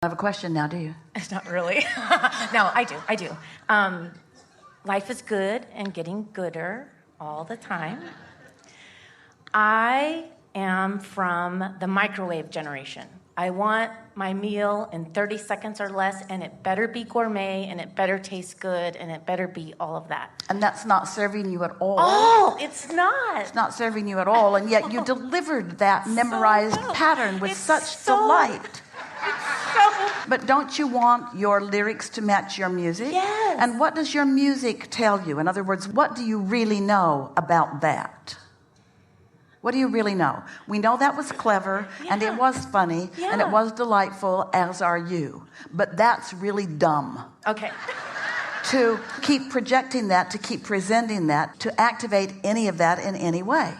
have a question now, do you? It's not really. No, I do. Life is good and getting gooder all the time. I am from the microwave generation. I want my meal in 30 seconds or less, and it better be gourmet, and it better taste good, and it better be all of that. And that's not serving you at all. Oh, it's not. It's not serving you at all, and yet you delivered that memorized pattern with such delight. But don't you want your lyrics to match your music? Yes. And what does your music tell you? In other words, what do you really know about that? What do you really know? We know that was clever, and it was funny, and it was delightful, as are you. But that's really dumb. Okay. To keep projecting that, to keep presenting that, to activate any of that in any way.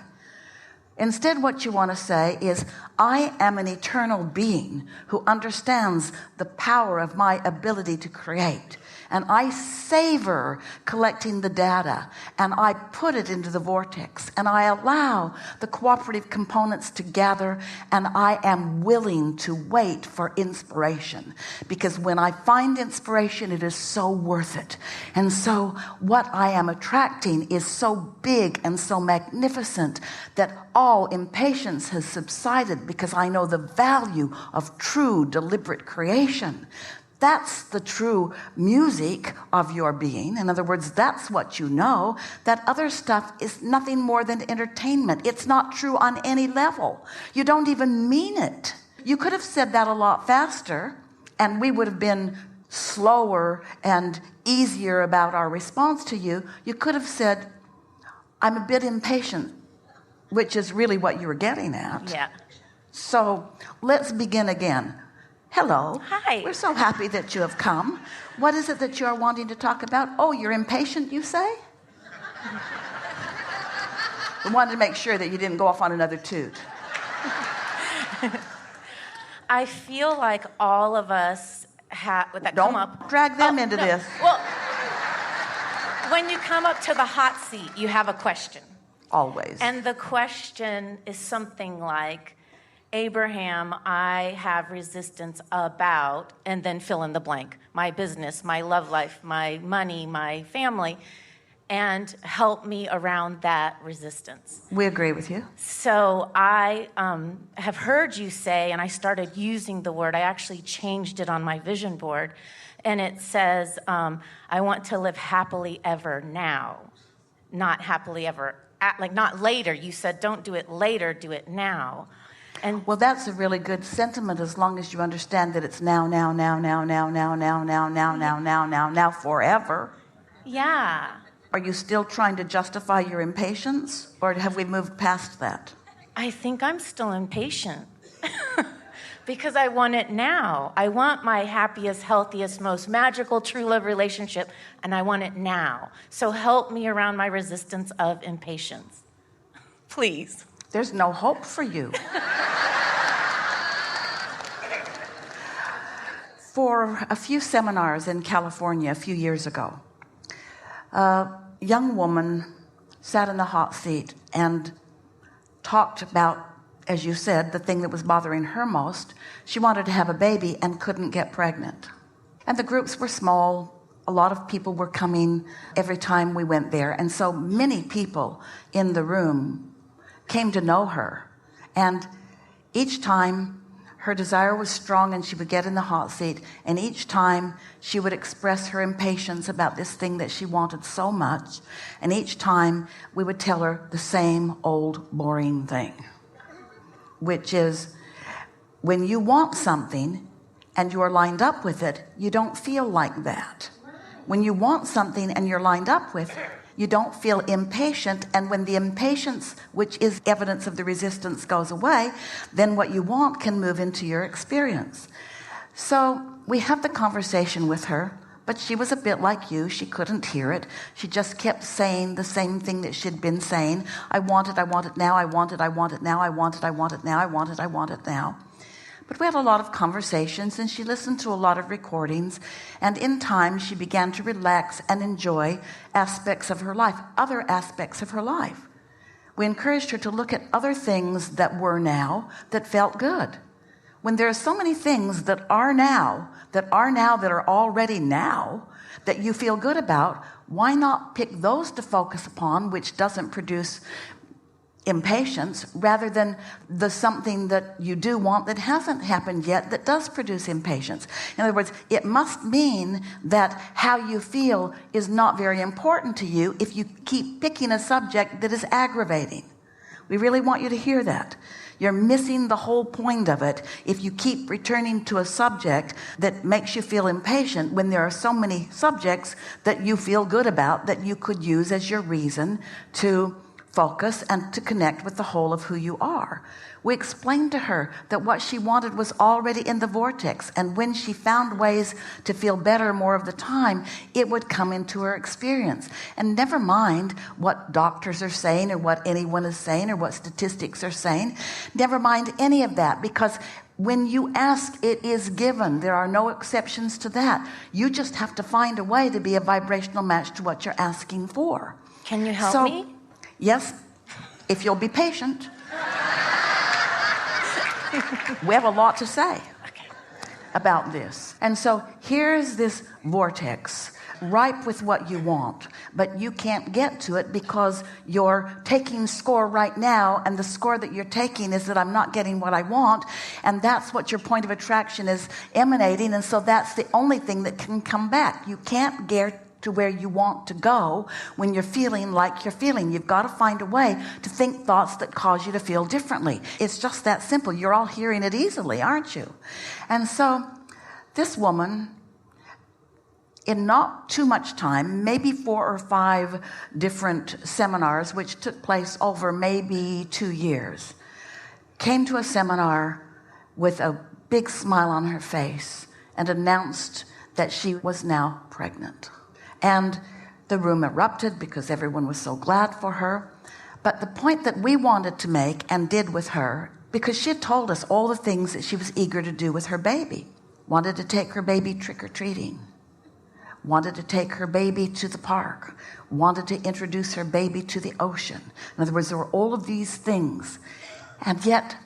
Instead, what you want to say is, I am an eternal being who understands the power of my ability to create. And I savor collecting the data, and I put it into the vortex, and I allow the cooperative components to gather, and I am willing to wait for inspiration. Because when I find inspiration, it is so worth it. And so what I am attracting is so big and so magnificent that all impatience has subsided, because I know the value of true, deliberate creation. That's the true music of your being. In other words, that's what you know. That other stuff is nothing more than entertainment. It's not true on any level. You don't even mean it. You could have said that a lot faster, and we would have been slower and easier about our response to you. You could have said, I'm a bit impatient, which is really what you were getting at. Yeah. So let's begin again. Hello. Hi. We're so happy that you have come. What is it that you are wanting to talk about? Oh, you're impatient, you say? I wanted to make sure that you didn't go off on another toot. I feel like all of us have that Don't come up. drag them into this. Well, when you come up to the hot seat, you have a question. Always. And the question is something like, Abraham, I have resistance about, and then fill in the blank, my business, my love life, my money, my family, and help me around that resistance. We agree with you. So I have heard you say, and I started using the word, I actually changed it on my vision board, and it says, I want to live happily ever now, not happily ever, not later. You said, don't do it later, do it now. And well, that's a really good sentiment, as long as you understand that it's now, forever. Yeah. Are you still trying to justify your impatience, or have we moved past that? I think I'm still impatient because I want it now. I want my happiest, healthiest, most magical true love relationship, and I want it now. So help me around my resistance of impatience. Please. There's no hope for you. For a few seminars in California a few years ago, a young woman sat in the hot seat and talked about, as you said, the thing that was bothering her most. She wanted to have a baby and couldn't get pregnant. And the groups were small. A lot of people were coming every time we went there. And so many people in the room came to know her. And each time her desire was strong and she would get in the hot seat, and each time she would express her impatience about this thing that she wanted so much, and each time we would tell her the same old boring thing, which is, when you want something and you're lined up with it, you don't feel like that. When you want something and you're lined up with it, you don't feel impatient, and when the impatience, which is evidence of the resistance, goes away, then what you want can move into your experience. So we have the conversation with her, but she was a bit like you. She couldn't hear it. She just kept saying the same thing that she'd been saying. I want it now, I want it now, I want it now, I want it now. But we had a lot of conversations, and she listened to a lot of recordings, and in time she began to relax and enjoy aspects of her life, other aspects of her life. We encouraged her to look at other things that were now that felt good. when there are so many things that are now, that are already now, that you feel good about, why not pick those to focus upon, which doesn't produce impatience, rather than the something that you do want that hasn't happened yet that does produce impatience? In other words, it must mean that how you feel is not very important to you if you keep picking a subject that is aggravating. We really want you to hear that. You're missing the whole point of it if you keep returning to a subject that makes you feel impatient when there are so many subjects that you feel good about that you could use as your reason to focus and to connect with the whole of who you are. We explained to her that what she wanted was already in the vortex, and when she found ways to feel better more of the time, it would come into her experience. And never mind what doctors are saying or what anyone is saying or what statistics are saying. Never mind any of that, because when you ask, it is given. There are no exceptions to that. You just have to find a way to be a vibrational match to what you're asking for. Can you help me? Yes, if you'll be patient. We have a lot to say about this. And so here's this vortex, ripe with what you want, but you can't get to it because you're taking score right now, and the score that you're taking is that I'm not getting what I want, and that's what your point of attraction is emanating, and so that's the only thing that can come back. You can't get to where you want to go when you're feeling like you're feeling. You've got to find a way to think thoughts that cause you to feel differently. It's just that simple. You're all hearing it easily, aren't you? And so this woman, in not too much time, maybe 4 or 5 different seminars, which took place over maybe 2 years, came to a seminar with a big smile on her face and announced that she was now pregnant. And the room erupted because everyone was so glad for her. But the point that we wanted to make and did with her, because she had told us all the things that she was eager to do with her baby. Wanted to take her baby trick-or-treating. Wanted to take her baby to the park. Wanted to introduce her baby to the ocean. In other words, there were all of these things. And yet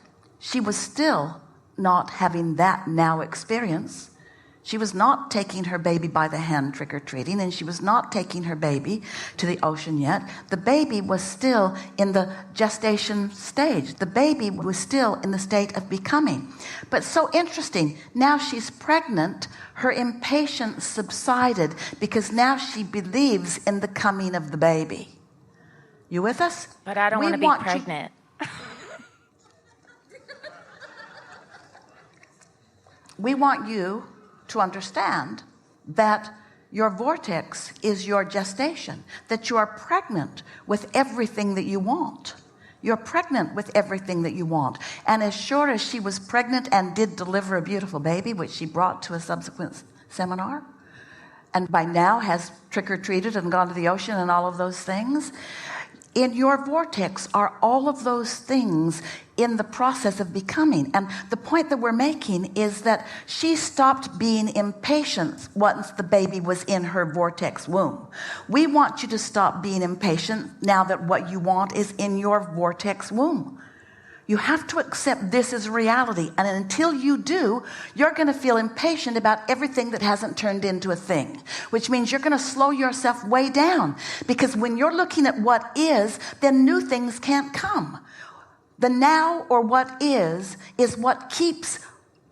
she was still not having that now experience. She was not taking her baby by the hand trick-or-treating, and she was not taking her baby to the ocean yet. The baby was still in the gestation stage. The baby was still in the state of becoming. But so interesting, now she's pregnant, her impatience subsided because now she believes in the coming of the baby. You with us? But I don't want to be pregnant. We want you to understand that your vortex is your gestation, that you are pregnant with everything that you want. You're pregnant with everything that you want. And as sure as she was pregnant and did deliver a beautiful baby, which she brought to a subsequent seminar, and by now has trick-or-treated and gone to the ocean and all of those things, in your vortex are all of those things in the process of becoming. And the point that we're making is that she stopped being impatient once the baby was in her vortex womb. We want you to stop being impatient now that what you want is in your vortex womb. You have to accept this as reality. And until you do, you're going to feel impatient about everything that hasn't turned into a thing, which means you're going to slow yourself way down. Because when you're looking at what is, then new things can't come. The now, or what is what keeps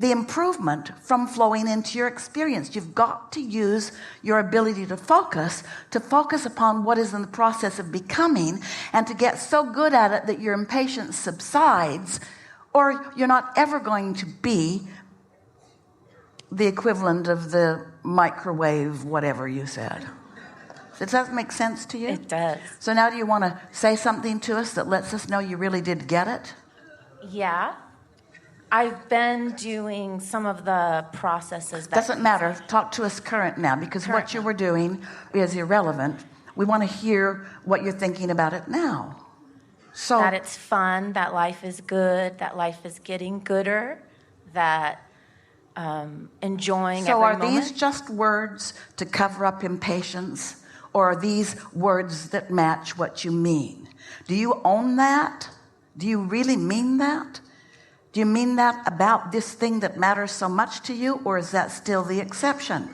the improvement from flowing into your experience. You've got to use your ability to focus upon what is in the process of becoming, and to get so good at it that your impatience subsides, or you're not ever going to be the equivalent of the microwave, whatever you said. Does that make sense to you? It does. So now do you want to say something to us that lets us know you really did get it? Yeah. I've been doing some of the processes. Doesn't matter. Talk to us current now, because what you were doing is irrelevant. We want to hear what you're thinking about it now. So that it's fun, that life is good, that life is getting gooder, that enjoying every moment. So are these just words to cover up impatience, or are these words that match what you mean? Do you own that? Do you really mean that? Do Do you mean that about this thing that matters so much to you, or is that still the exception?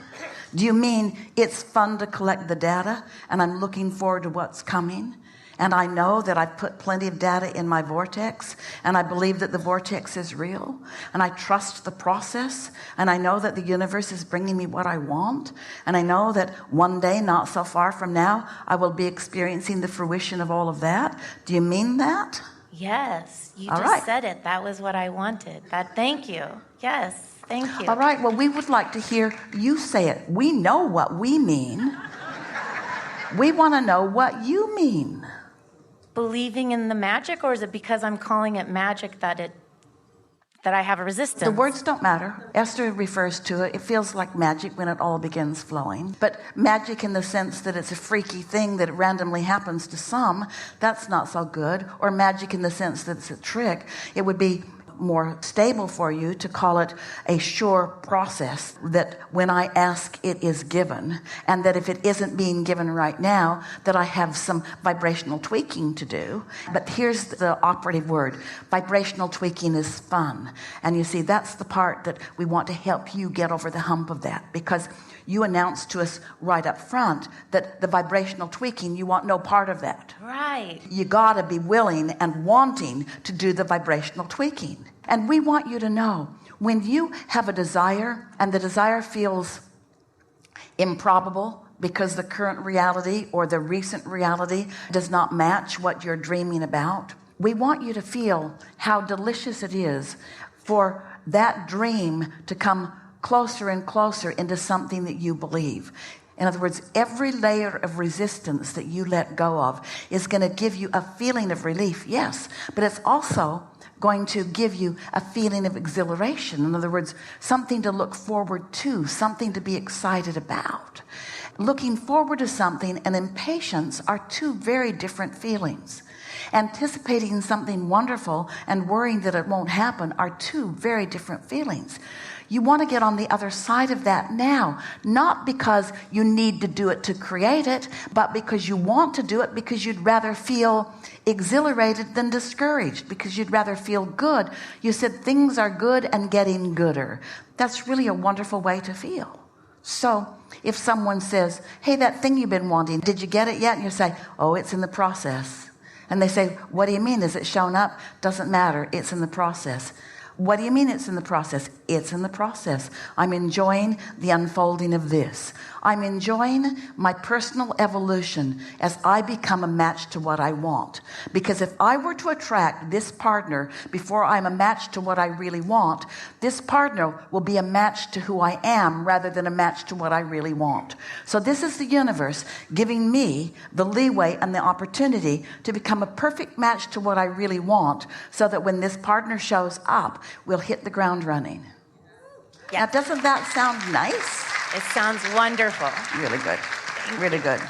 Do you mean it's fun to collect the data and I'm looking forward to what's coming? And I know that I've put plenty of data in my vortex, and I believe that the vortex is real, and I trust the process, and I know that the universe is bringing me what I want, and I know that one day, not so far from now, I will be experiencing the fruition of all of that. Do you mean that? Yes, you All just right. said it. That was what I wanted. Thank you. Yes, thank you. All right, well, we would like to hear you say it. We know what we mean. We want to know what you mean. Believing in the magic, or is it because I'm calling it magic that I have a resistance? The words don't matter. Esther refers to it. It feels like magic when it all begins flowing. But magic in the sense that it's a freaky thing that randomly happens to some, that's not so good. Or magic in the sense that it's a trick. It would be more stable for you to call it a sure process, that when I ask, it is given, and that if it isn't being given right now, that I have some vibrational tweaking to do. But here's the operative word. Vibrational tweaking is fun. And you see, that's the part that we want to help you get over the hump of that, because you announced to us right up front that the vibrational tweaking, you want no part of that. Right. You got to be willing and wanting to do the vibrational tweaking. And we want you to know, when you have a desire and the desire feels improbable because the current reality or the recent reality does not match what you're dreaming about, we want you to feel how delicious it is for that dream to come closer and closer into something that you believe. In other words, every layer of resistance that you let go of is going to give you a feeling of relief, yes, but it's also going to give you a feeling of exhilaration. In other words, something to look forward to, something to be excited about. Looking forward to something and impatience are two very different feelings. Anticipating something wonderful and worrying that it won't happen are two very different feelings. You want to get on the other side of that now, not because you need to do it to create it, but because you want to do it, because you'd rather feel exhilarated than discouraged, because you'd rather feel good. You said things are good and getting gooder. That's really a wonderful way to feel. So if someone says, hey, that thing you've been wanting, did you get it yet? And you say, oh, it's in the process. And they say, what do you mean? Is it shown up? Doesn't matter. It's in the process. What do you mean it's in the process? It's in the process. I'm enjoying the unfolding of this. I'm enjoying my personal evolution as I become a match to what I want. Because if I were to attract this partner before I'm a match to what I really want, this partner will be a match to who I am rather than a match to what I really want. So this is the universe giving me the leeway and the opportunity to become a perfect match to what I really want, so that when this partner shows up, we'll hit the ground running. Yeah. Now, doesn't that sound nice? It sounds wonderful. Really good. Really good.